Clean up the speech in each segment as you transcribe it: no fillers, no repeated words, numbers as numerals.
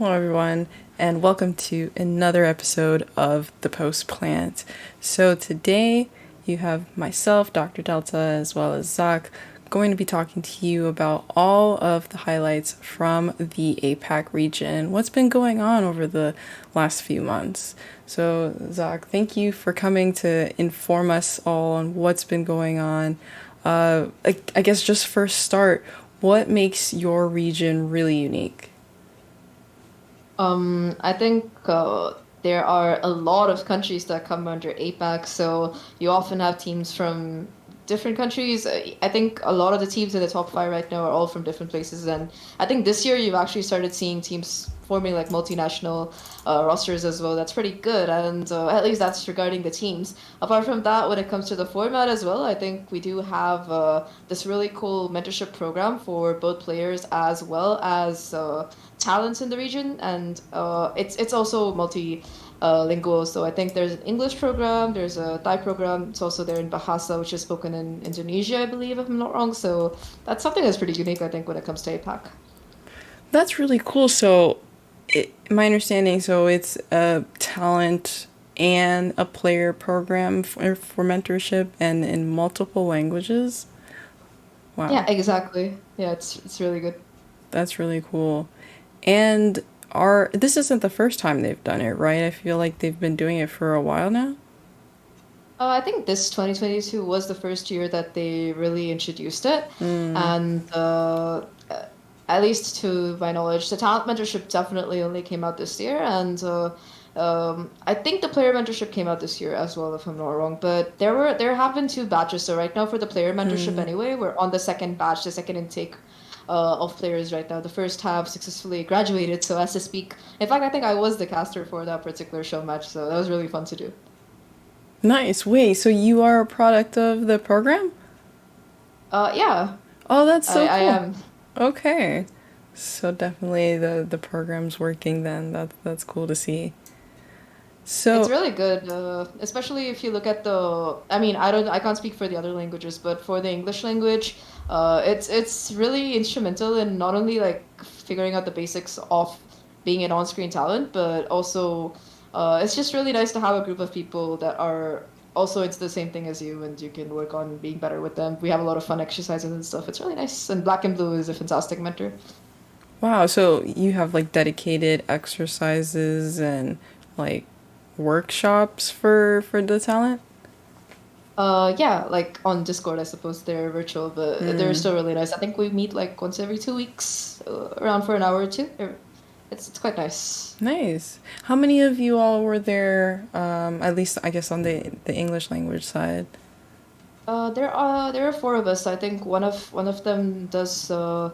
Hello, everyone, and welcome to another episode of The Post Plant. So, today you have myself, drDelta, as well as Zahk, going to be talking to you about all of the highlights from the APAC region, what's been going on over the last few months. So, Zahk, thank you for coming to inform us all on what's been going on. I guess just first start, what makes your region really unique? I think there are a lot of countries that come under APAC, so you often have teams from different countries. I think a lot of the teams in the top five right now are all from different places, and I think this year you've actually started seeing teams forming like multinational rosters as well. That's pretty good, and at least that's regarding the teams. Apart from that, when it comes to the format as well, I think we do have this really cool mentorship program for both players as well as talents in the region, and it's also multi lingual. So I think there's an English program, there's a Thai program. It's also there in Bahasa, which is spoken in Indonesia, I believe, if I'm not wrong. So that's something that's pretty unique, I think, when it comes to APAC. That's really cool. So, my understanding, so it's a talent and a player program for mentorship and in multiple languages. Yeah, Wow, exactly. Yeah, it's really good. that's really cool. And this isn't the first time they've done it, right? I feel like they've been doing it for a while now. I think this 2022 was the first year that they really introduced it. Mm, And at least to my knowledge, the talent mentorship definitely only came out this year. And I think the player mentorship came out this year as well, if I'm not wrong. But there have been two batches. So right now for the player mentorship mm. anyway, we're on the second batch, the second intake of players right now. The first have successfully graduated, so as to speak. In fact, I think I was the caster for that particular show match, so that was really fun to do. Nice. Wait, so you are a product of the program? Yeah, Oh, that's I, so I cool. am. Okay. So definitely the program's working then. That's cool to see. It's So, really good, especially if you look at the. I can't speak for the other languages, but for the English language, it's really instrumental in not only like figuring out the basics of being an on-screen talent, but also, it's just really nice to have a group of people that are also into the same thing as you, and you can work on being better with them. We have a lot of fun exercises and stuff. It's really nice, and Black and Blue is a fantastic mentor. wow, so you have like dedicated exercises and like workshops for the talent? Yeah, like on Discord, I suppose they're virtual, but they're Mm, still really nice. I think we meet like once every 2 weeks, around for an hour or two. It's quite nice. nice. How many of you all were there? At least I guess on the English language side. There are four of us. I think one of them does the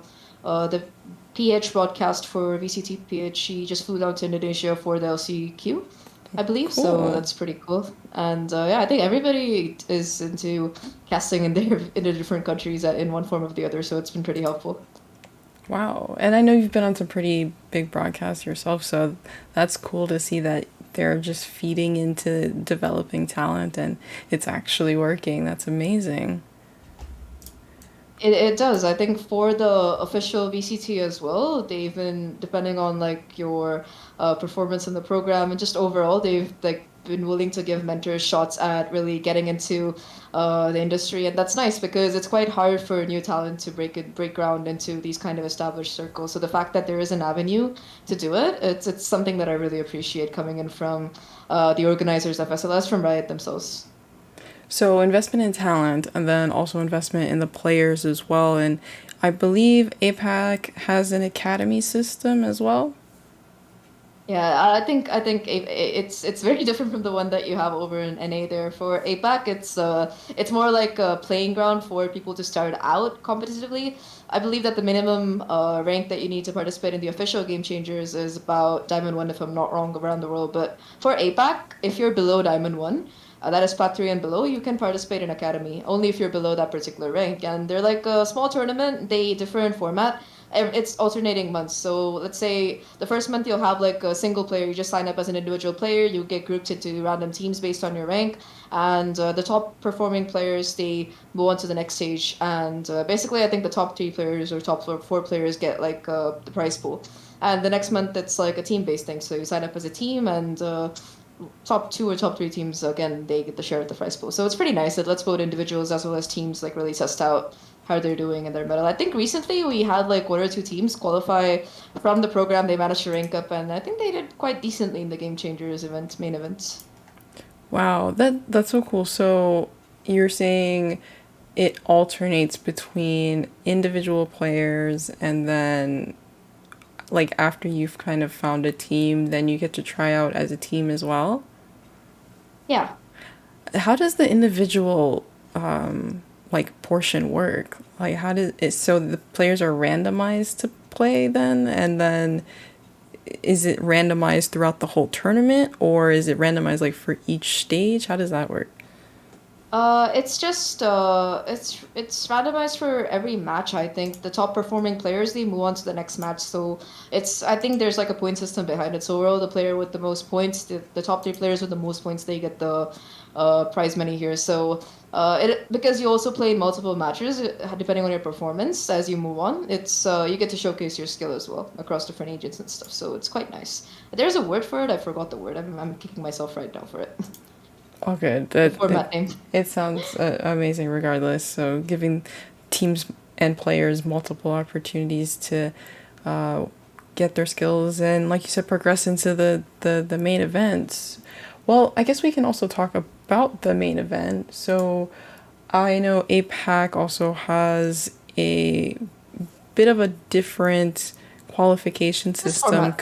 PH broadcast for VCT PH. She just flew down to Indonesia for the LCQ, I believe. So Cool. that's pretty cool. And yeah, I think everybody is into casting in the different countries in one form or the other. So it's been pretty helpful. Wow. And I know you've been on some pretty big broadcasts yourself, so that's cool to see that they're just feeding into developing talent and it's actually working. That's amazing. It does. I think for the official VCT as well, they've been depending on like your performance in the program and just overall, they've like been willing to give mentors shots at really getting into the industry, and that's nice because it's quite hard for new talent to break ground into these kind of established circles. So the fact that there is an avenue to do it, it's something that I really appreciate coming in from the organizers of SLS from Riot themselves. So investment in talent and then also investment in the players as well. And I believe APAC has an academy system as well. Yeah, I think it's very different from the one that you have over in NA there. For APAC, it's more like a playing ground for people to start out competitively. I believe that the minimum rank that you need to participate in the official Game Changers is about Diamond 1, if I'm not wrong, around the world. But for APAC, if you're below Diamond 1, that is Plat 3 and below, you can participate in Academy, only if you're below that particular rank. And they're like a small tournament, they differ in format. It's alternating months. So let's say the first month you'll have like a single player. You just sign up as an individual player. You get grouped into random teams based on your rank, and the top performing players they move on to the next stage. And basically, I think the top three players or top four players get like the prize pool. And the next month it's like a team-based thing. So you sign up as a team, and top two or top three teams again they get the share of the prize pool. So it's pretty nice. It lets both individuals as well as teams like really test out how they're doing in their medal. I think recently we had like one or two teams qualify from the program. They managed to rank up, and I think they did quite decently in the Game Changers event, main event. Wow, that's so cool. So you're saying it alternates between individual players and then like after you've kind of found a team, then you get to try out as a team as well? Yeah. How does the individual like portion work? Like how does it so the players are randomized to play then and then is it randomized throughout the whole tournament or is it randomized like for each stage? How does that work? It's just it's randomized for every match. I think the top performing players they move on to the next match. So it's I think there's like a point system behind it. So overall, the player with the most points, the top three players with the most points, they get the prize money here. So it because you also play multiple matches depending on your performance as you move on. It's you get to showcase your skill as well across different agents and stuff. So it's quite nice. There's a word for it. I forgot the word. I'm kicking myself right now for it. Okay, The format name. it sounds amazing regardless. So giving teams and players multiple opportunities to uh, get their skills and, like you said, progress into the main events. Well, I guess we can also talk about the main event. So I know APAC also has a bit of a different qualification This system format.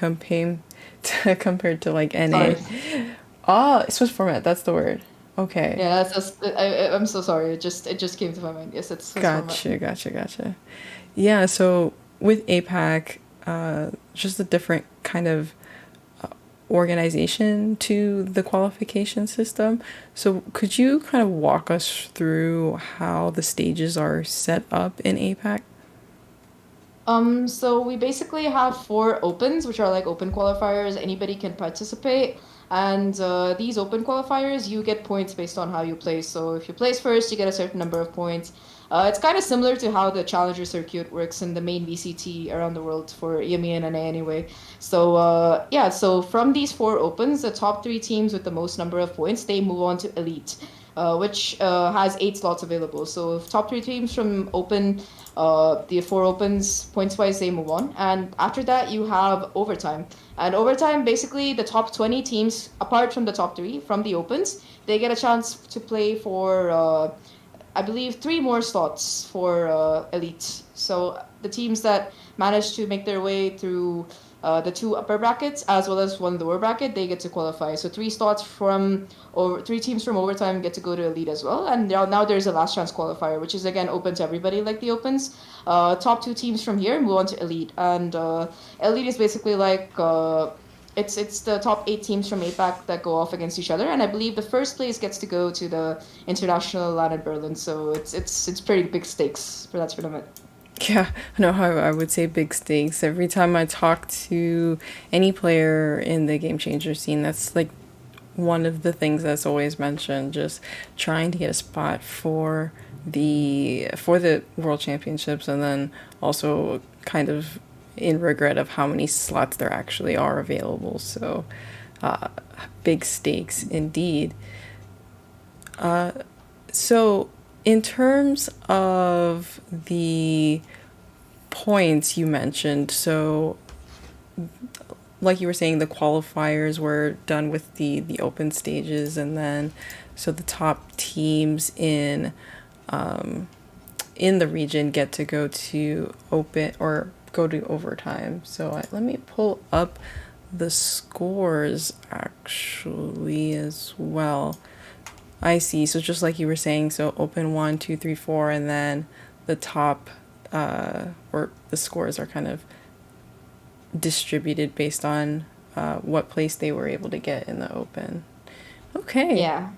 compared to like NA. Sorry. Ah, Swiss format, that's the word. Okay. Yeah, that's just, I'm so sorry. It just came to my mind. Yes, it's this format. Gotcha. Yeah, so with APAC, just a different kind of organization to the qualification system. So could you kind of walk us through how the stages are set up in APAC? So we basically have four opens, which are like open qualifiers. Anybody can participate. And these open qualifiers, you get points based on how you place. So if you place first, you get a certain number of points. It's kind of similar to how the Challenger circuit works in the main VCT around the world for EMEA and NA anyway. So yeah, so from these four opens, the top three teams with the most number of points, they move on to Elite. Which has 8 slots available. So if top three teams from open, the four opens points wise, they move on. And after that, you have overtime. And overtime, basically, the top 20 teams, apart from the top three from the opens, they get a chance to play for, I believe, 3 more slots for elite. So the teams that manage to make their way through the 2 upper brackets as well as 1 lower bracket, they get to qualify. So 3 slots from or 3 teams from overtime get to go to elite as well. And now there's a last chance qualifier, which is again open to everybody like the opens. Top 2 teams from here move on to elite, and elite is basically like. It's the top 8 teams from APAC that go off against each other, and I believe the first place gets to go to the international LAN in Berlin. So it's pretty big stakes for that tournament. Yeah, no, I would say big stakes. Every time I talk to any player in the game changer scene, that's like one of the things that's always mentioned, just trying to get a spot for the world championships and then also kind of in regret of how many slots there actually are available. So uh, big stakes indeed. So in terms of the points you mentioned, so like you were saying, the qualifiers were done with the open stages, and then so the top teams in the region get to go to open or go to overtime. So let me pull up the scores actually as well. I see. So just like you were saying, so open one, two, three, four, and then the top or the scores are kind of distributed based on what place they were able to get in the open. Okay. Yeah.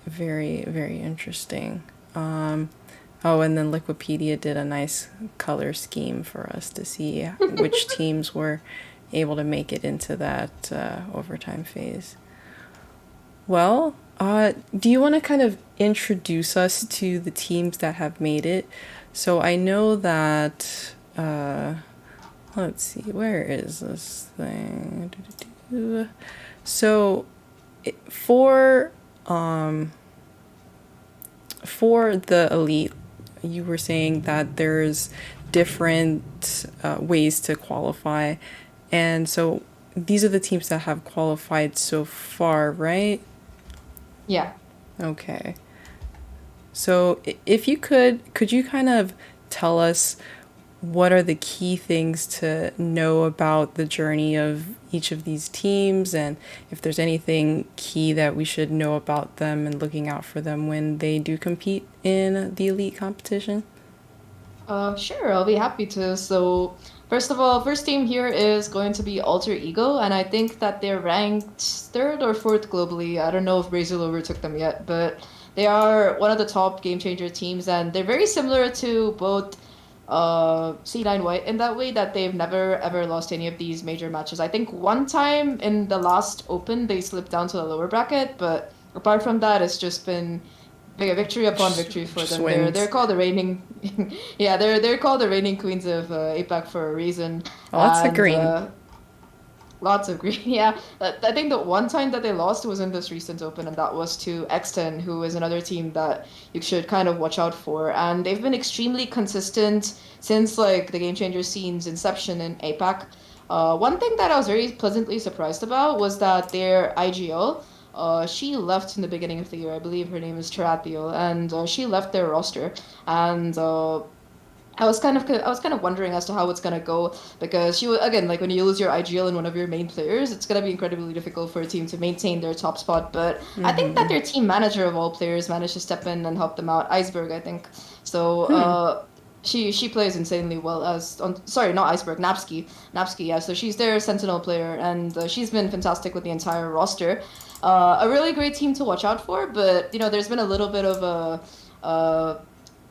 Very, very interesting. Oh, and then Liquipedia did a nice color scheme for us to see which teams were able to make it into that overtime phase. Well, do you want to kind of introduce us to the teams that have made it? So I know that let's see, where is this thing? So for for the elite, you were saying that there's different ways to qualify, and so these are the teams that have qualified so far, right? Yeah. Okay. So if you could you kind of tell us what are the key things to know about the journey of each of these teams, and if there's anything key that we should know about them and looking out for them when they do compete in the elite competition? Sure, I'll be happy to. So, first of all, first team here is going to be Alter Ego, and I think that they're ranked third or fourth globally. I don't know if Brazil overtook them yet, but they are one of the top game changer teams, and they're very similar to both C9 White in that way that they've never ever lost any of these major matches. I think one time in the last Open they slipped down to the lower bracket, but apart from that, it's just been victory upon victory for Just them. They're wins. called the reigning, yeah, they're called the reigning queens of APAC for a reason, Lots of and green. lots of green. Yeah, I think the one time that they lost was in this recent Open, and that was to X10, who is another team that you should kind of watch out for. And they've been extremely consistent since like the Game Changer scene's inception in APAC. One thing that I was very pleasantly surprised about was that their IGL, she left in the beginning of the year. I believe her name is Tarathiel, and she left their roster. And I was kind of wondering as to how it's gonna go because she again, like when you lose your IGL and one of your main players, it's gonna be incredibly difficult for a team to maintain their top spot. But I think that their team manager of all players managed to step in and help them out. Iceberg, I think. So she plays insanely well as on sorry, not Iceberg, Napski, yeah. So she's their Sentinel player, and she's been fantastic with the entire roster. A really great team to watch out for, but there's been a little bit of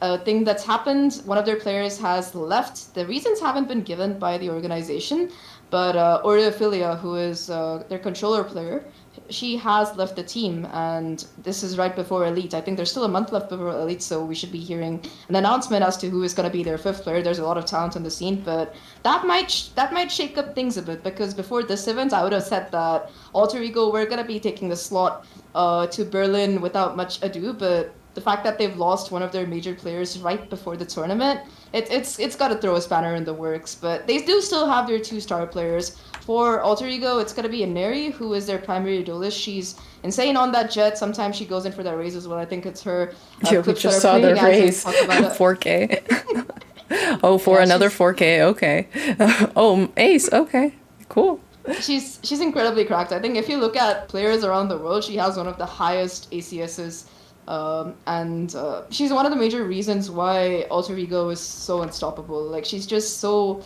a thing that's happened. One of their players has left. The reasons haven't been given by the organization, but Aureophilia, who is their controller player, she has left the team, and this is right before Elite. I think there's still a month left before Elite, so we should be hearing an announcement as to who is going to be their fifth player. There's a lot of talent on the scene, but that might shake up things a bit because before this event, I would have said that Alter Ego were going to be taking the slot to Berlin without much ado, but the fact that they've lost one of their major players right before the tournament, it's got to throw a spanner in the works. But they do still have their two star players. For Alter Ego, it's going to be Ineri, who is their primary duelist. She's insane on that jet. Sometimes she goes in for that raise as well. I think it's her Yeah, we clips that just are saw the playing. I can race. talk about it. 4K. Oh, for Yeah, another she's 4K. Okay. Oh, Ace. Okay. Cool. she's incredibly cracked. I think if you look at players around the world, she has one of the highest ACSs. And she's one of the major reasons why Alter Ego is so unstoppable. Like she's just so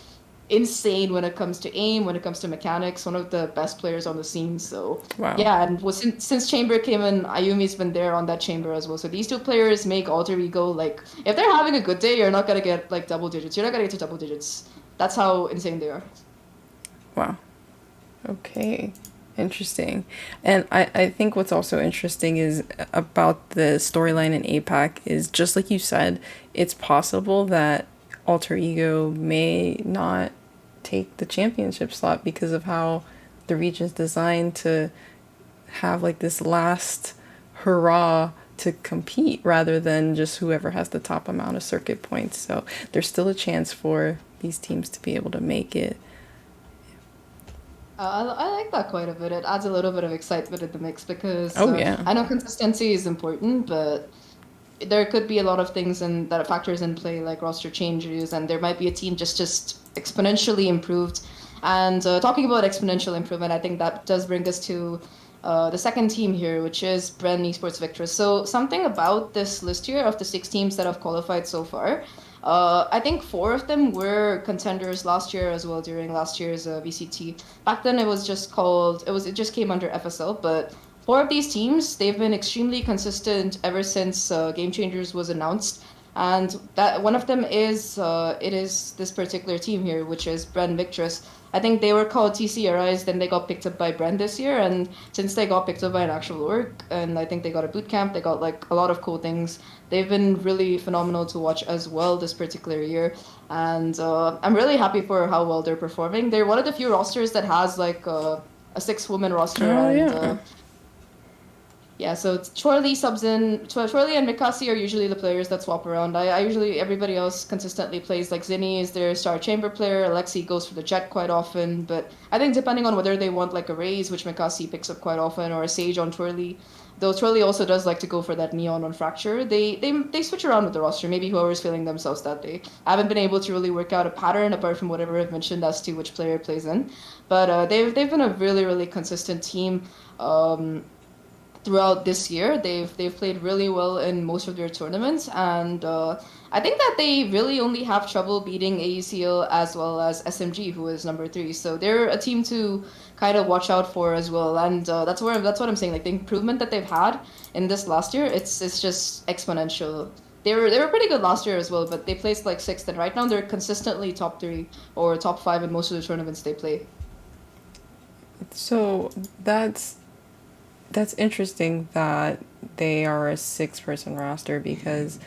insane when it comes to aim, when it comes to mechanics. One of the best players on the scene. So Wow. yeah, and since Chamber came in, Ayumi's been there on that Chamber as well. So these two players make Alter Ego like if they're having a good day, you're not gonna get like double digits. You're not gonna get to double digits. That's how insane they are. Wow. Okay. Interesting. And I think what's also interesting is about the storyline in APAC is just like you said, it's possible that Alter Ego may not take the championship slot because of how the region's designed to have like this last hurrah to compete rather than just whoever has the top amount of circuit points. So there's still a chance for these teams to be able to make it. I like that quite a bit. It adds a little bit of excitement in the mix because Oh yeah. I know consistency is important, but there could be a lot of things in, that factors in play, like roster changes, and there might be a team just exponentially improved. And talking about exponential improvement, I think that does bring us to the second team here, which is Bren Esports Victress. So something about this list here of the six teams that have qualified so far. I think four of them were contenders last year as well during last year's VCT. Back then, it was just called it just came under FSL, but four of these teams they've been extremely consistent ever since Game Changers was announced, and that one of them is it is this particular team here, which is Bren Victress. I think they were called TCRIs, then they got picked up by Bren this year, and since they got picked up by an actual org, and I think they got a boot camp, they got like a lot of cool things. They've been really phenomenal to watch as well this particular year, and I'm really happy for how well they're performing. They're one of the few rosters that has like a six-woman roster, Oh, and yeah. yeah, so it's Chorley subs in. Chorley and Mikasi are usually the players that swap around. I usually, everybody else consistently plays. Like Zinni is their star chamber player. Alexi goes for the jet quite often. But I think depending on whether they want like a Raze, which Mikasi picks up quite often, or a Sage on Chorley, though Chorley also does like to go for that Neon on Fracture, they switch around with the roster. Maybe whoever's feeling themselves that day. I haven't been able to really work out a pattern apart from whatever I've mentioned as to which player plays in. But they've been a really, really consistent team. Throughout this year. They've played really well in most of their tournaments, and I think that they really only have trouble beating AECL as well as SMG, who is number three. So they're a team to kind of watch out for as well, and that's what I'm saying. Like the improvement that they've had in this last year, it's just exponential. They were pretty good last year as well, but they placed like sixth, and right now they're consistently top three or top five in most of the tournaments they play. So that's interesting that they are a six-person roster because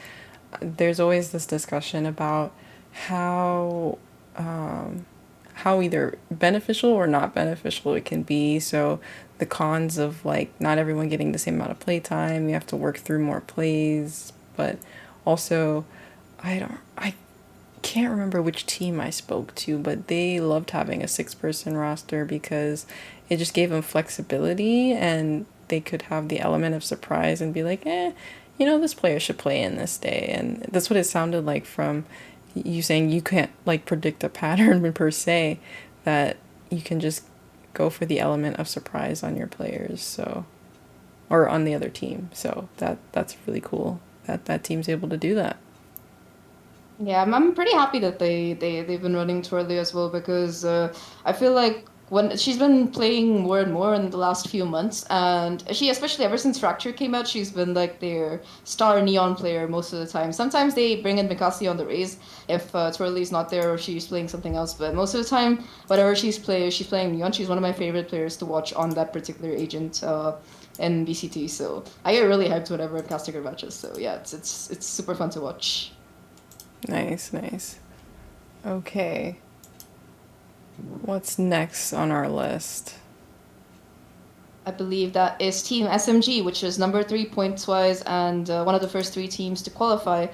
there's always this discussion about how how either beneficial or not beneficial it can be. So the cons of like not everyone getting the same amount of play time, you have to work through more plays, but also I can't remember which team I spoke to, but they loved having a six-person roster because it just gave them flexibility and they could have the element of surprise and be like, this player should play in this day. And that's what it sounded like from you saying you can't like predict a pattern per se, that you can just go for the element of surprise on your players. So, or on the other team. So that's really cool that that team's able to do that. Yeah, I'm pretty happy that they've been running Twirly as well because I feel like when she's been playing more and more in the last few months, and she especially ever since Fracture came out, she's been like their star neon player most of the time. Sometimes they bring in Mikasi on the Raze if Twirly's not there or she's playing something else, but most of the time, whatever she's playing neon. She's one of my favorite players to watch on that particular agent. In BCT, so I get really hyped whenever I'm casting her matches. So yeah, it's super fun to watch. Nice, nice. Okay. What's next on our list? I believe that is Team SMG, which is number three points wise and one of the first three teams to qualify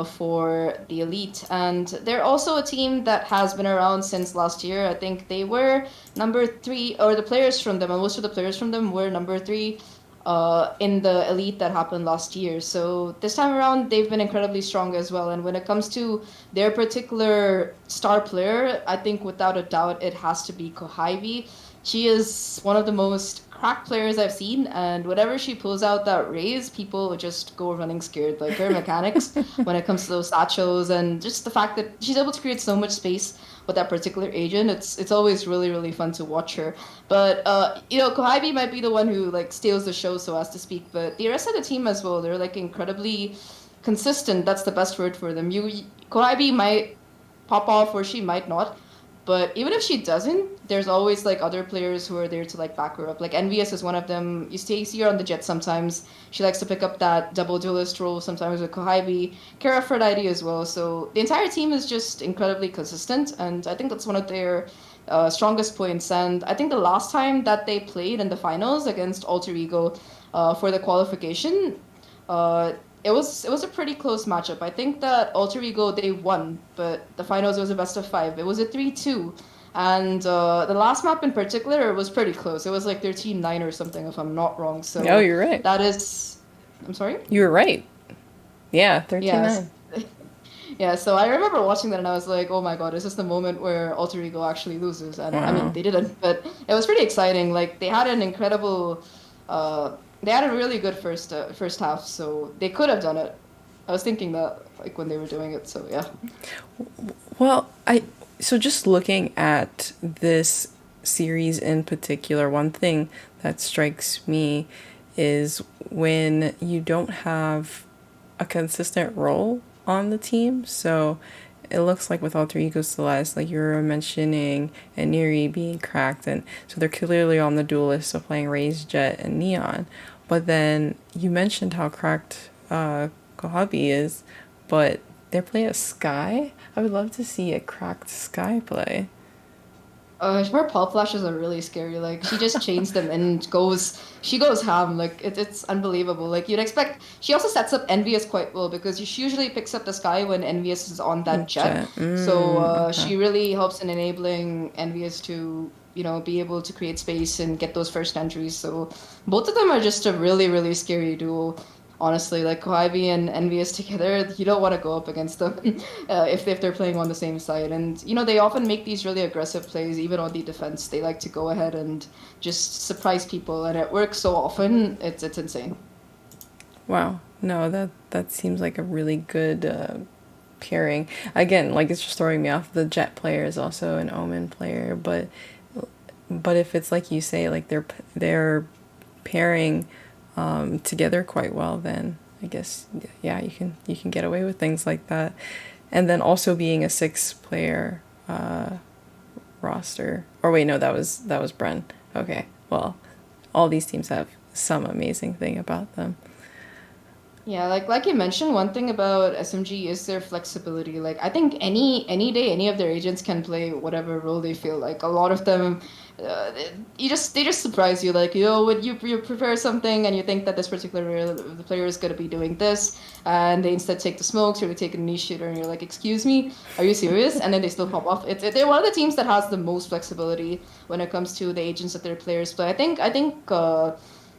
for the Elite. And they're also a team that has been around since last year. I think they were number three, or the players from them, and most of the players from them were number three in the Elite that happened last year. So this time around, they've been incredibly strong as well. And when it comes to their particular star player, I think without a doubt it has to be Kohaibi. She is one of the most cracked players I've seen, and whenever she pulls out that raise, people just go running scared. Like her mechanics when it comes to those satchels, and just the fact that she's able to create so much space with that particular agent, it's always really really fun to watch her. But Kohaibi might be the one who like steals the show, so as to speak. But the rest of the team as well, they're like incredibly consistent. That's the best word for them. Kohaibi might pop off or she might not. But even if she doesn't, there's always like other players who are there to like back her up. Like Envious is one of them. See her on the jet sometimes. She likes to pick up that double duelist role sometimes with Kohaibi. Kara Aphrodite as well. So the entire team is just incredibly consistent, and I think that's one of their strongest points. And I think the last time that they played in the finals against Alter Ego for the qualification, uh, it was a pretty close matchup. I think that Alter Ego they won, but the finals was a best of five. It was a 3-2. And the last map in particular was pretty close. It was like 13-9 or something, if I'm not wrong. So Oh, you're right. that is, I'm sorry? You were right. Yeah, Yes. 13-9. Yeah, so I remember watching that and I was like, oh my god, is this the moment where Alter Ego actually loses? And I mean, Wow. they didn't, but it was pretty exciting. Like, they had an incredible, they had a really good first half, so they could have done it. I was thinking that, like, when they were doing it, so yeah. Well, so just looking at this series in particular, one thing that strikes me is when you don't have a consistent role on the team. So it looks like with Alter Ego Celeste, like you were mentioning, and Neri being cracked, and so they're clearly on the dual list, so playing Raze, Jet, and Neon. But then you mentioned how cracked Kohabi is, but they play a Sky. I would love to see a cracked Sky play. Her pop flashes are really scary. Like she just chains them and she goes ham. Like it's unbelievable. Like you'd expect. She also sets up Envious quite well because she usually picks up the Sky when Envious is on that jet. Jet. So Okay. she really helps in enabling Envious to be able to create space and get those first entries. So both of them are just a really really scary duo. Honestly, like Ivy and Envious together, you don't want to go up against them if they're playing on the same side. And they often make these really aggressive plays, even on the defense. They like to go ahead and just surprise people, and it works so often. It's insane. Wow. No, that seems like a really good pairing. Again, like it's just throwing me off. The Jet player is also an Omen player, but if it's like you say, like they're pairing together quite well, then I guess yeah, you can get away with things like that. And then also being a six-player roster. Or wait, no, that was Bren. Okay, well, all these teams have some amazing thing about them. Yeah, like you mentioned, one thing about SMG is their flexibility. Like I think any day, any of their agents can play whatever role they feel like. A lot of them, uh, they just surprise you. Like when you prepare something and you think that this particular the player is gonna be doing this, and they instead take the smokes or they take an initiator, and you're like, excuse me, are you serious? And then they still pop off. They're one of the teams that has the most flexibility when it comes to the agents that their players play. I think.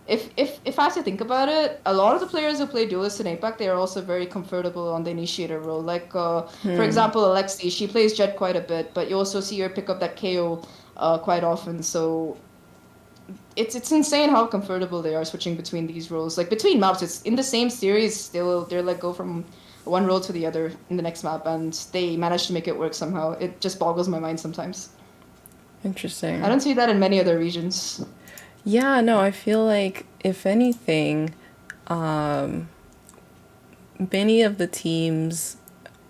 If I have to think about it, a lot of the players who play duelists in APAC, they are also very comfortable on the initiator role. Like, for example, Alexi, she plays Jet quite a bit, but you also see her pick up that KO quite often. So it's insane how comfortable they are switching between these roles. Like between maps, it's in the same series, they're like go from one role to the other in the next map, and they manage to make it work somehow. It just boggles my mind sometimes. I Interesting. don't see that in many other regions. Yeah, no, I feel like if anything, many of the teams,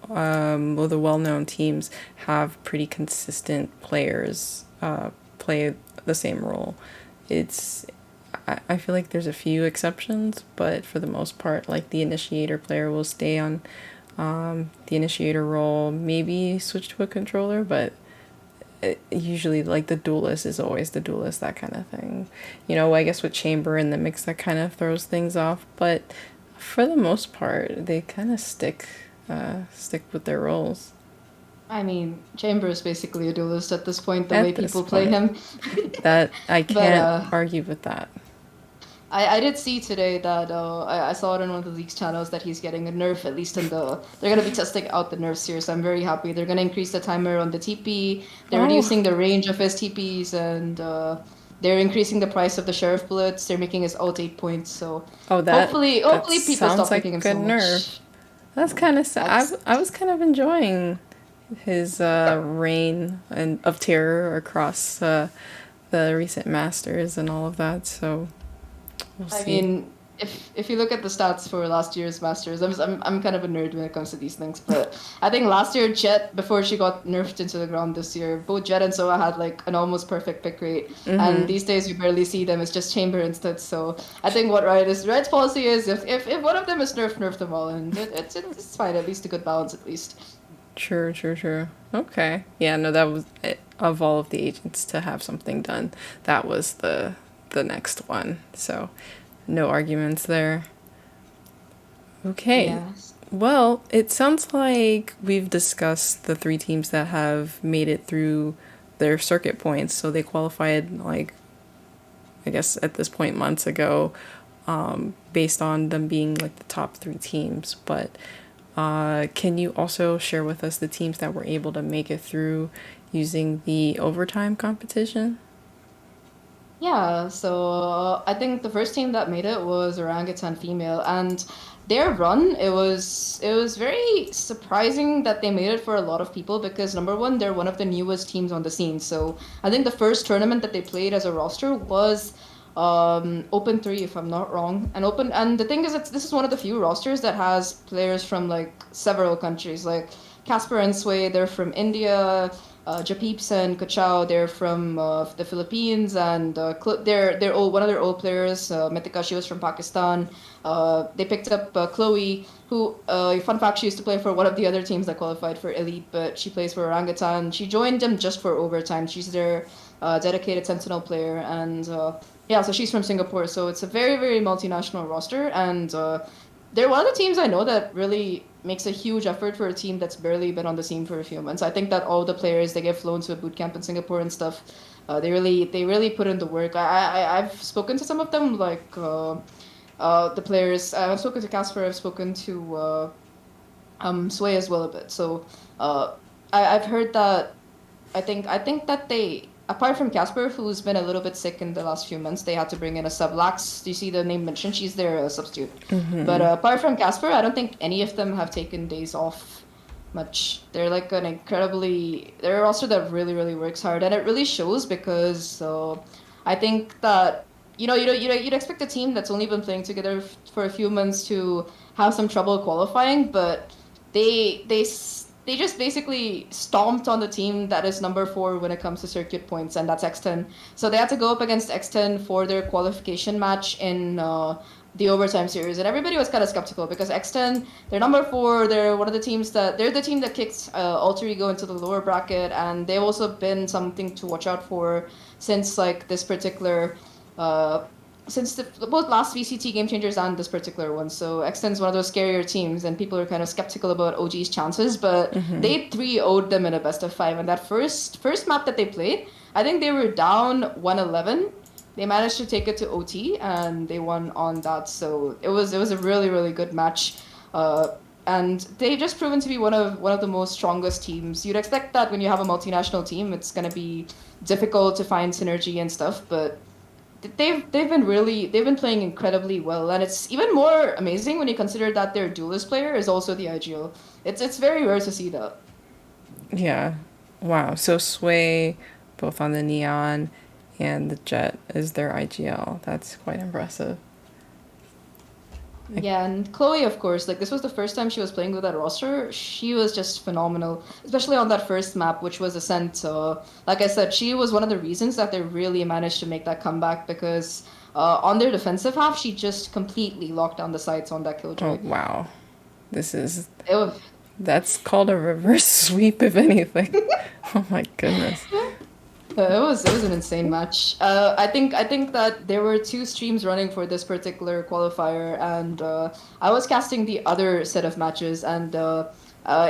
well, the well-known teams have pretty consistent players play the same role. It's I feel like there's a few exceptions, but for the most part, like the initiator player will stay on the initiator role, maybe switch to a controller, but usually like the duelist is always the duelist, that kind of thing. I guess with Chamber in the mix, that kind of throws things off, but for the most part, they kind of stick with their roles I mean, Chamber is basically a duelist at this point, the way at this people play point. him. That I But can't argue with that. I did see today that I saw it on one of the league's channels that he's getting a nerf, at least in they're going to be testing out the nerfs here, so I'm very happy. They're going to increase the timer on the TP, they're Oh, reducing the range of his TPs, and they're increasing the price of the Sheriff Bullets, they're making his ult 8 points, so oh, that hopefully people sounds stop like picking him a good so nerf. much. That's kind of sad. That's I was kind of enjoying his reign and of terror across the recent Masters and all of that. So we'll I see. mean, if you look at the stats for last year's Masters, I'm kind of a nerd when it comes to these things, but I think last year Jet, before she got nerfed into the ground this year, both Jet and Soa had like an almost perfect pick rate, and these days you barely see them. It's just Chamber instead. So I think what Riot's policy is, if one of them is nerfed, nerf them all, and it's fine. At least a good balance, at least. True, true, true. Okay. Yeah, no, that was it. Of all of the agents to have something done, that was the next one. So no arguments there. Okay. Yeah. Well, it sounds like we've discussed the three teams that have made it through their circuit points. So they qualified, like, I guess at this point, months ago, based on them being like the top three teams. But can you also share with us the teams that were able to make it through using the overtime competition? Yeah, so I think the first team that made it was Orangutan Female, and their run, it was very surprising that they made it for a lot of people because number one, they're one of the newest teams on the scene. So I think the first tournament that they played as a roster was Open 3, if I'm not wrong. And the thing is, this is one of the few rosters that has players from like several countries. Like Casper and Sway, they're from India. Japeeps and Kachao, they're from the Philippines, and they're old, one of their old players. Mythica, she was from Pakistan. They picked up Chloe, who, fun fact, she used to play for one of the other teams that qualified for Elite, but she plays for Orangutan. She joined them just for overtime. She's their dedicated Sentinel player, and yeah, so she's from Singapore. So it's a very, very multinational roster, and they're one of the teams I know that really makes a huge effort for a team that's barely been on the scene for a few months. I think that all the players, they get flown to a boot camp in Singapore and stuff. They really put in the work. I've spoken to some of them, like the players. I've spoken to Casper. I've spoken to Sway as well a bit. So I've heard that. I think that they, apart from Casper, who's been a little bit sick in the last few months, they had to bring in a sub. Lax, do you see the name mentioned? She's their substitute. But apart from Casper, I don't think any of them have taken days off much. They're like they're a roster that really, really works hard, and it really shows because I think that you'd expect a team that's only been playing together for a few months to have some trouble qualifying, but they just basically stomped on the team that is number 4 when it comes to circuit points, and that's X10. So they had to go up against X10 for their qualification match in the overtime series, and everybody was kind of skeptical because X10, they're number 4. They're one of the teams they're the team that kicked Alter Ego into the lower bracket, and they've also been something to watch out for since like this particular. Since both last VCT Game Changers and this particular one. So X10 is one of those scarier teams, and people are kind of skeptical about OG's chances, but they 3-0'd them in a best of 5. And that first map that they played, I think they were down 1-11. They managed to take it to OT, and they won on that. So it was a really, really good match. And they've just proven to be one of the most strongest teams. You'd expect that when you have a multinational team, it's going to be difficult to find synergy and stuff, but they've been playing incredibly well, and it's even more amazing when you consider that their duelist player is also the IGL. It's very rare to see that. Yeah. Wow. So Sway, both on the Neon and the Jet, is their IGL. That's quite impressive. Yeah, and Chloe, of course, like this was the first time she was playing with that roster. She was just phenomenal, especially on that first map, which was Ascent. Like I said, she was one of the reasons that they really managed to make that comeback because on their defensive half, she just completely locked down the sights on that killjoy. Oh, wow. This is... It was... That's called a reverse sweep, if anything. Oh my goodness. It was an insane match. I think that there were 2 streams running for this particular qualifier, and I was casting the other set of matches, and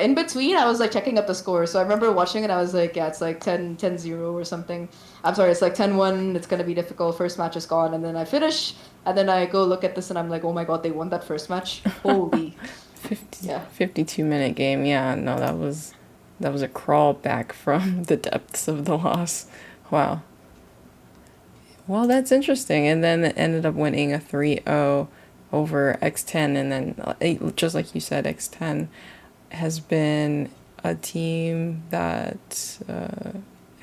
in between I was like checking up the score. So I remember watching it, I was like, yeah, it's like 10-0 or something. I'm sorry, it's like 10-1. It's gonna be difficult. First match is gone, and then I finish, and then I go look at this, and I'm like, oh my god, they won that first match. Holy. 52-minute game. Yeah, no, that was a crawl back from the depths of the loss. Wow. Well, that's interesting. And then it ended up winning a 3-0 over X10. And then, just like you said, X10 has been a team that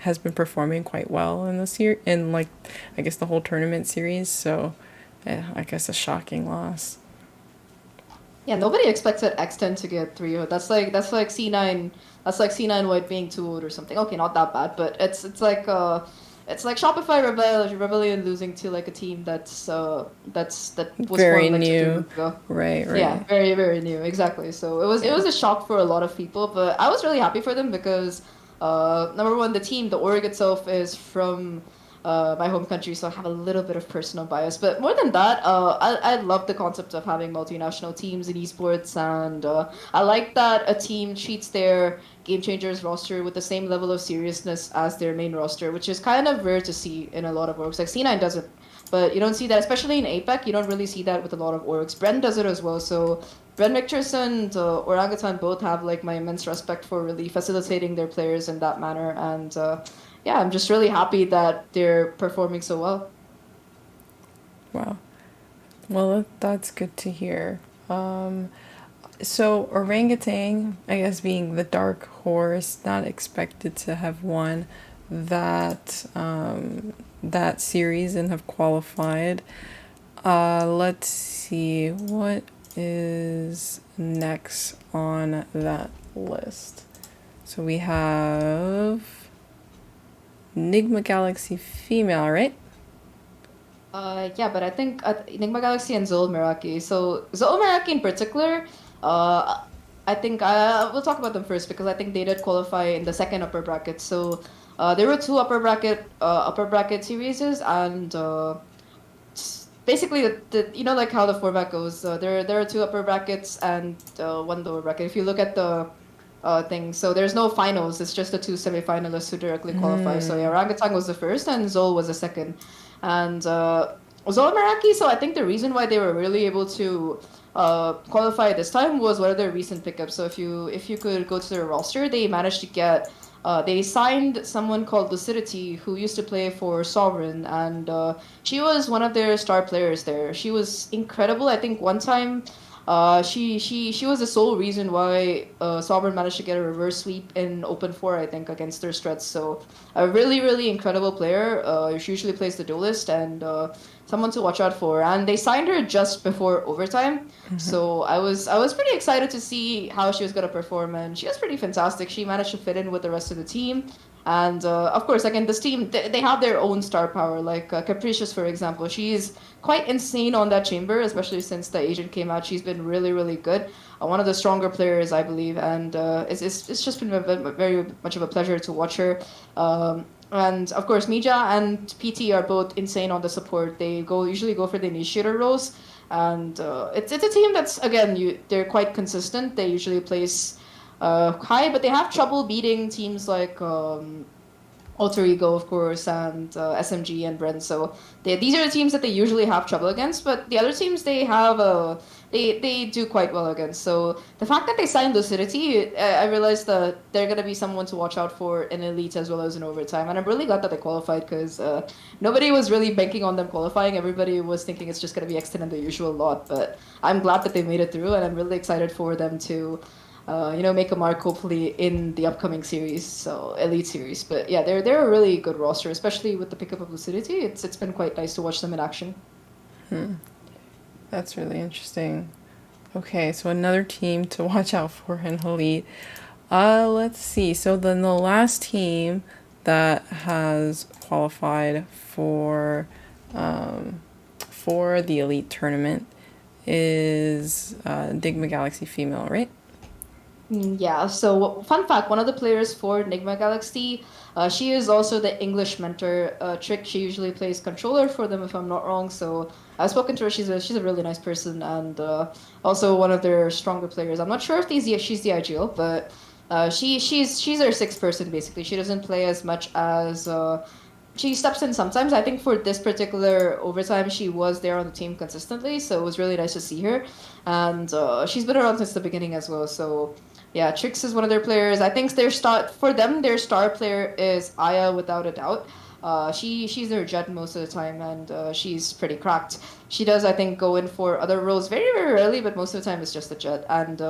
has been performing quite well in this year, in like, I guess the whole tournament series. So, yeah, I guess a shocking loss. Yeah, nobody expected X10 to get 3-0. That's like C9. That's like C9 White being 2-0 or something. Okay, not that bad, but it's like Shopify Rebellion losing to like a team that was very formed like new. 2 weeks ago. Right. Yeah, very, very new. Exactly. So it was a shock for a lot of people, but I was really happy for them because number one, the org itself is from my home country, so I have a little bit of personal bias. But more than that, I love the concept of having multinational teams in esports, and I like that a team treats their Game Changers roster with the same level of seriousness as their main roster, which is kind of rare to see in a lot of orgs. Like C9 does it, but you don't see that, especially in APAC, you don't really see that with a lot of orgs. Bren does it as well, so Bren, Victress, and Orangutan both have like my immense respect for really facilitating their players in that manner, and yeah, I'm just really happy that they're performing so well. Wow. Well, that's good to hear. So Orangutan, I guess being the dark horse, not expected to have won that that series and have qualified. Let's see what is next on that list. So we have Nigma Galaxy female, right? Yeah, but I think Nigma Galaxy and ZOL Meraki. So ZOL Meraki in particular, uh, I think we'll talk about them first because I think they did qualify in the second upper bracket. So there were two upper bracket series, and basically like how the format goes. There are two upper brackets and one lower bracket. If you look at the thing, so there's no finals. It's just the two semifinalists who directly qualify. So yeah, Orangutan was the first and ZOL was the second. And ZOL Meraki, so I think the reason why they were really able to qualify this time was one of their recent pickups. So if you could go to their roster, they managed to get they signed someone called Lucidity who used to play for Sovereign, and she was one of their star players there. She was incredible. I think one time she was the sole reason why Sovereign managed to get a reverse sweep in Open 4, I think, against their struts. So a really, really incredible player. She usually plays the duelist and someone to watch out for. And they signed her just before overtime. So I was pretty excited to see how she was going to perform, and she was pretty fantastic. She managed to fit in with the rest of the team. And of course, again, this team, they have their own star power. Like Capricious, for example, she's quite insane on that chamber, especially since the agent came out. She's been really, really good. One of the stronger players, I believe, and it's just been very much of a pleasure to watch her. And of course, Mija and PT are both insane on the support. They usually go for the initiator roles, and it's a team that's again they're quite consistent. They usually place high, but they have trouble beating teams like Alter Ego, of course, and SMG and Bren. So these are the teams that they usually have trouble against, but the other teams they have they do quite well against. So the fact that they signed Lucidity, I realized that they're gonna be someone to watch out for in Elite as well as in overtime, and I'm really glad that they qualified because nobody was really banking on them qualifying. Everybody was thinking it's just gonna be Extend and the usual lot, but I'm glad that they made it through, and I'm really excited for them to make a mark hopefully in the upcoming series, so Elite series. But yeah, they're a really good roster, especially with the pickup of Lucidity. It's been quite nice to watch them in action. That's really interesting. Okay, so another team to watch out for in Elite. Let's see. So then the last team that has qualified for the Elite tournament is Nigma Galaxy female, right? Yeah, so fun fact, one of the players for Nigma Galaxy, she is also the English mentor. Trick, she usually plays controller for them if I'm not wrong. So I've spoken to her. She's a really nice person and also one of their stronger players. I'm not sure if she's the ideal, but she's their sixth person basically. She doesn't play as much as she steps in sometimes. I think for this particular overtime, she was there on the team consistently, so it was really nice to see her. And she's been around since the beginning as well. So yeah, Trix is one of their players. I think their star player is Aya without a doubt. She's their jet most of the time, and she's pretty cracked. She does, I think, go in for other roles very, very rarely, but most of the time it's just the jet. And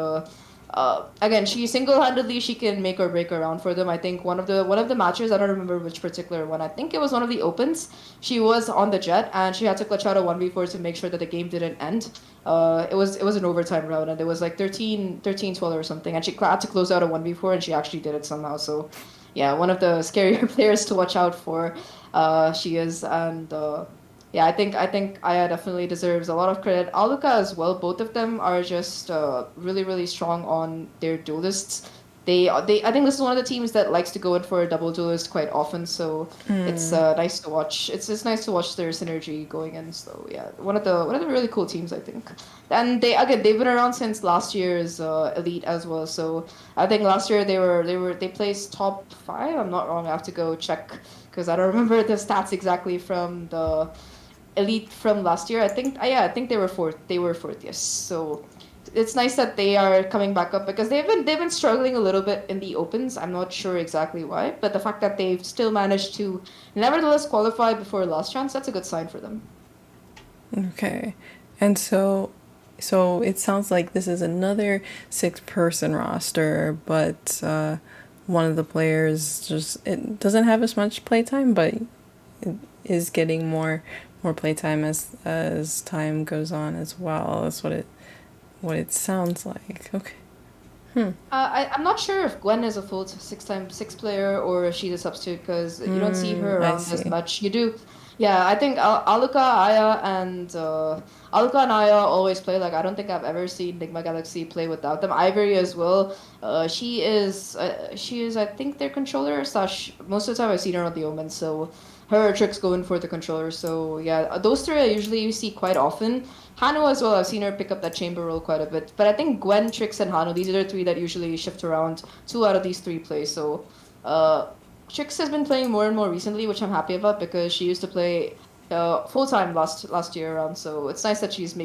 again, she can make or break around for them. I think one of the matches, I don't remember which particular one. I think it was one of the opens. She was on the jet and she had to clutch out a 1v4 to make sure that the game didn't end. It was an overtime round and it was like 13-12 or something, and she had to close out a 1v4 and she actually did it somehow. So yeah, one of the scarier players to watch out for. She is, and yeah, I think Aya definitely deserves a lot of credit. Aluka as well. Both of them are just really, really strong on their duelists. I think this is one of the teams that likes to go in for a double duelist quite often. So it's nice to watch. It's nice to watch their synergy going in. So yeah, one of the really cool teams, I think. And they've been around since last year's Elite as well. So I think last year they placed top 5. I'm not wrong. I have to go check because I don't remember the stats exactly from the Elite from last year. I think they were fourth. They were fourth, yes. So it's nice that they are coming back up because they've been struggling a little bit in the opens. I'm not sure exactly why, but the fact that they've still managed to nevertheless qualify before last chance, that's a good sign for them. Okay. And so it sounds like this is another 6-person roster, but one of the players it doesn't have as much playtime, but it is getting more playtime as time goes on as well. That's what it sounds like. Okay. I'm not sure if Gwen is a full six-time six player or if she's a substitute because you don't see her I around as see. much. You do, yeah. I think Aluka, Aya, and Aluka and Aya always play. Like I don't think I've ever seen Nigma Galaxy play without them. Ivory as well. She is I think their controller slash. Most of the time I've seen her on the Omen, so her tricks going for the controller. So yeah, those three I usually see quite often. Hano as well, I've seen her pick up that chamber role quite a bit. But I think Gwen, Trix, and Hano, these are the three that usually shift around. Two out of these three play. So Trix has been playing more and more recently, which I'm happy about because she used to play full time last year around. So it's nice that she's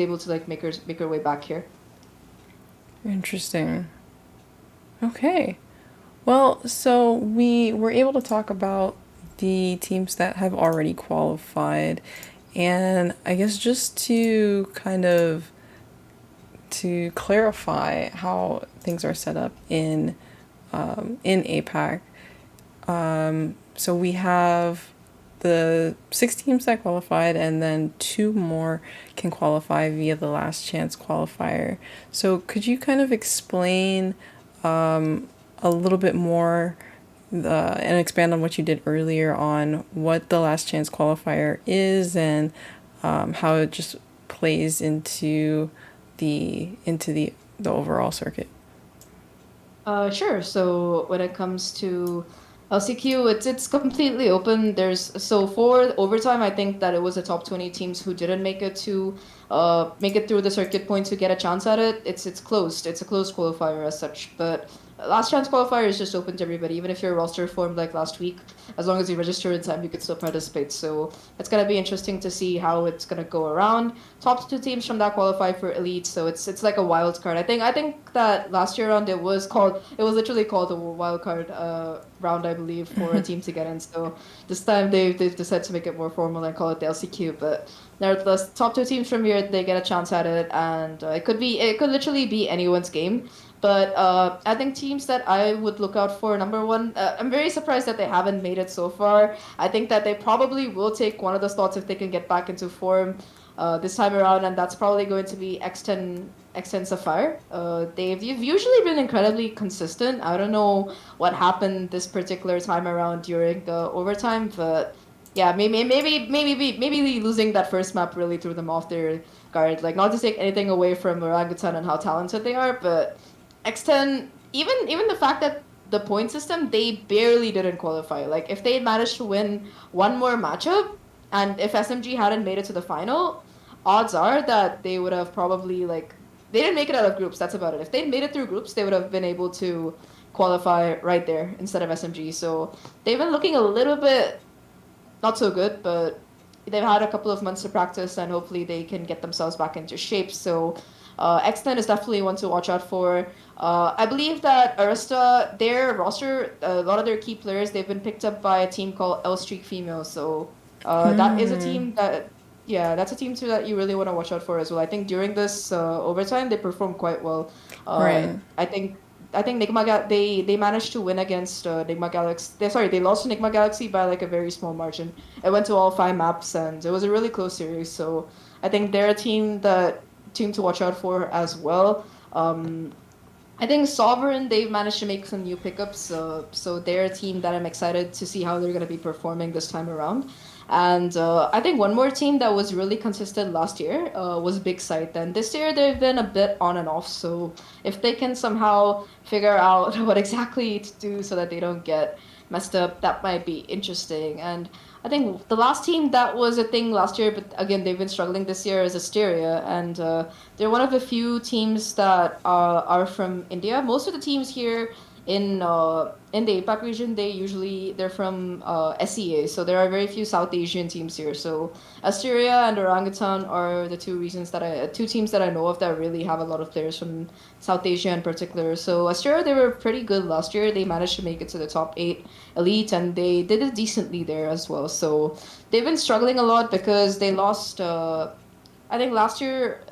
able to like make her way back here. Interesting. Okay. Well, so we were able to talk about the teams that have already qualified, and I guess just to kind of to clarify how things are set up in APAC. So we have the 6 teams that qualified, and then 2 more can qualify via the last chance qualifier. So could you kind of explain a little bit more and expand on what you did earlier on what the last chance qualifier is and how it just plays into the overall circuit? Sure. So when it comes to LCQ, it's completely open. For overtime, I think that it was the top 20 teams who didn't make it through the circuit point to get a chance at it. It's closed. It's a closed qualifier as such. But last chance qualifier is just open to everybody, even if your roster formed like last week. As long as you register in time, you can still participate. So it's gonna be interesting to see how it's gonna go around. Top 2 teams from that qualify for Elite, so it's like a wild card. I think that last year round it was literally called a wild card round, I believe, for a team to get in. So this time they've decided to make it more formal and call it the LCQ. But the top 2 teams from here, they get a chance at it, and it could literally be anyone's game. But I think teams that I would look out for, number one, I'm very surprised that they haven't made it so far. I think that they probably will take one of the slots if they can get back into form this time around, and that's probably going to be X10 Sapphire. They've usually been incredibly consistent. I don't know what happened this particular time around during the overtime, but yeah, maybe losing that first map really threw them off their guard. Like, not to take anything away from Orangutan and how talented they are, but X10, even the fact that the point system, they barely didn't qualify. Like, if they had managed to win one more matchup, and if SMG hadn't made it to the final, odds are that they would have probably, like, they didn't make it out of groups, that's about it. If they'd made it through groups, they would have been able to qualify right there instead of SMG. So they've been looking a little bit not so good, but they've had a couple of months to practice and hopefully they can get themselves back into shape. So X10 is definitely one to watch out for. I believe that Arista, their roster, a lot of their key players, they've been picked up by a team called L Streak Female. So that is a team yeah, that's a team too that you really want to watch out for as well. I think during this overtime, they performed quite well. Right. I think they managed to win against Nigma Galaxy. They lost to Nigma Galaxy by like a very small margin. It went to all 5 maps and it was a really close series. So I think they're a team to watch out for as well. I think Sovereign, they've managed to make some new pickups, so they're a team that I'm excited to see how they're going to be performing this time around. And I think one more team that was really consistent last year was Big Sight. And this year they've been a bit on and off. So if they can somehow figure out what exactly to do so that they don't get messed up, that might be interesting. And I think the last team that was a thing last year, but again, they've been struggling this year, is Asteria. And they're one of the few teams that are from India. Most of the teams here in the APAC region, they're from SEA, so there are very few South Asian teams here. So Asteria and Orangutan are the two teams that I know of that really have a lot of players from South Asia in particular. So Asteria, they were pretty good last year. They managed to make it to the top 8 elite, and they did it decently there as well. So they've been struggling a lot because they lost. I think last year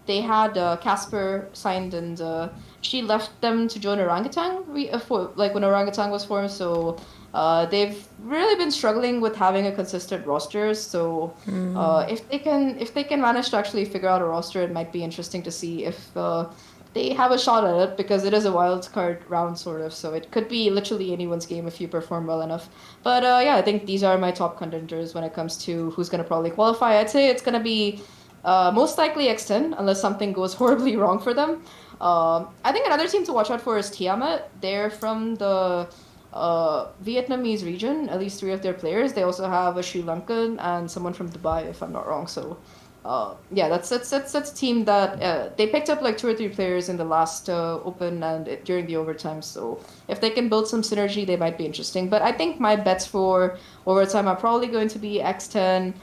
they had Casper signed and she left them to join Orangutan when Orangutan was formed. So they've really been struggling with having a consistent roster. So if they can manage to actually figure out a roster, it might be interesting to see if they have a shot at it because it is a wild card round sort of, so it could be literally anyone's game if you perform well enough. But yeah, I think these are my top contenders when it comes to who's going to probably qualify. I'd say it's going to be most likely X10 unless something goes horribly wrong for them. I think another team to watch out for is Tiamat. They're from the Vietnamese region, at least three of their players. They also have a Sri Lankan and someone from Dubai, if I'm not wrong. So yeah, that's a team that they picked up like two or three players in the last Open and during the overtime. So if they can build some synergy, they might be interesting. But I think my bets for overtime are probably going to be X10,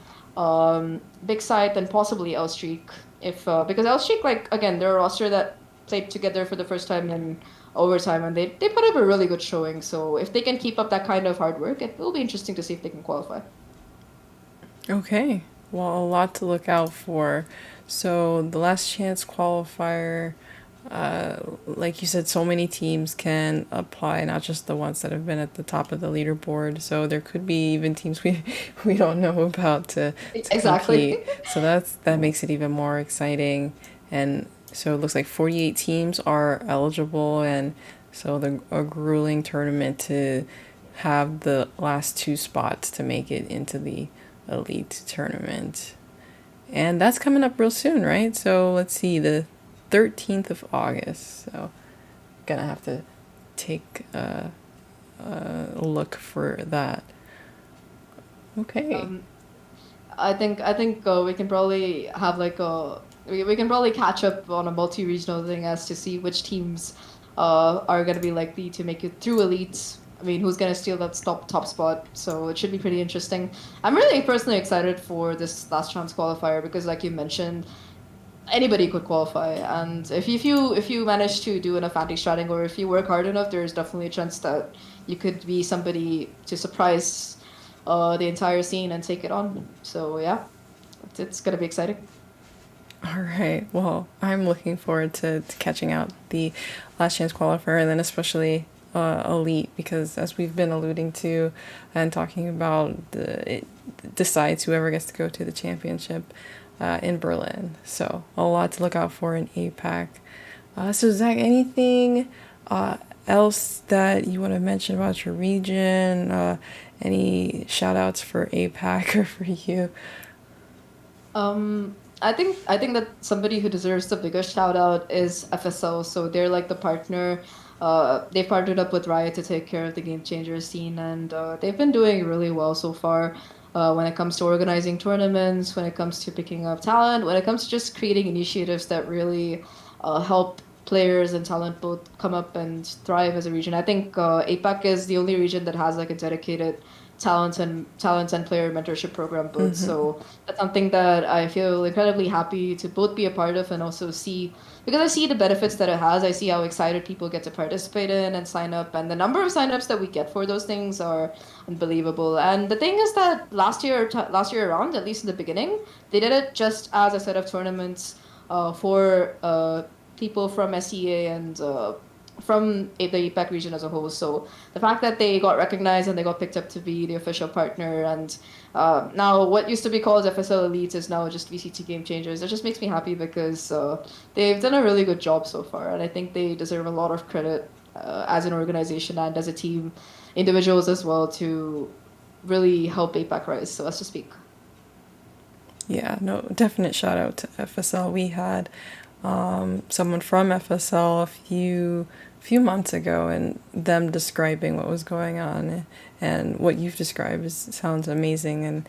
Big Sight, and possibly L Streak. If because L Streak, like again, they're a roster that played together for the first time in overtime, and they put up a really good showing. So if they can keep up that kind of hard work, it will be interesting to see if they can qualify. Okay. Well, a lot to look out for. So the last chance qualifier, like you said, so many teams can apply, not just the ones that have been at the top of the leaderboard. So there could be even teams we we don't know about to Exactly. compete. So that makes it even more exciting. And so it looks like 48 teams are eligible, and so a grueling tournament to have the last two spots to make it into the elite tournament. And that's coming up real soon, right? So let's see, the 13th of August. So gonna have to take a look for that. Okay. Um, I think we can probably have like a we can probably catch up on a multi-regional thing as to see which teams are gonna be likely to make it through elites. I mean, who's gonna steal that top spot? So it should be pretty interesting. I'm really personally excited for this last chance qualifier because, like you mentioned, anybody could qualify, and if you manage to do enough anti-stratting or if you work hard enough, there's definitely a chance that you could be somebody to surprise the entire scene and take it on. So yeah, it's gonna be exciting. All right. Well, I'm looking forward to catching out the last chance qualifier, and then especially elite, because as we've been alluding to and talking about, it decides whoever gets to go to the championship in Berlin. So a lot to look out for in APAC. So Zach, anything else that you want to mention about your region? Any shout outs for APAC or for you? I think that somebody who deserves the biggest shout out is FSL. So they're like the partner. They partnered up with Riot to take care of the Game Changers scene, and they've been doing really well so far. When it comes to organizing tournaments, when it comes to picking up talent, when it comes to just creating initiatives that really help players and talent both come up and thrive as a region. I think APAC is the only region that has like a dedicated talents and player mentorship program both. So that's something that I feel incredibly happy to both be a part of and also see because I see the benefits that it has. I see how excited people get to participate in and sign up, and the number of signups that we get for those things are unbelievable. And the thing is that last year around, at least in the beginning, they did it just as a set of tournaments for people from SEA and from the APAC region as a whole. So the fact that they got recognized and they got picked up to be the official partner, and now what used to be called FSL Elite is now just VCT Game Changers. It just makes me happy because they've done a really good job so far, and I think they deserve a lot of credit as an organization and as a team, individuals as well, to really help APAC rise, so as to speak. Yeah, no, definite shout out to FSL. We had someone from FSL a few months ago, and them describing what was going on, and what you've described sounds amazing. And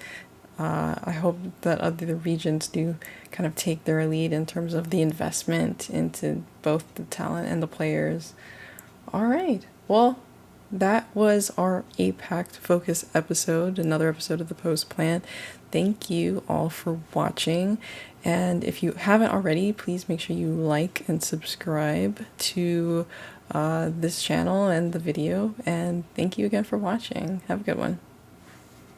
I hope that other regions do kind of take their lead in terms of the investment into both the talent and the players. All right. Well, that was our APAC Focus episode, another episode of the Post Plan. Thank you all for watching. And if you haven't already, please make sure you like and subscribe to this channel and the video. And thank you again for watching. Have a good one.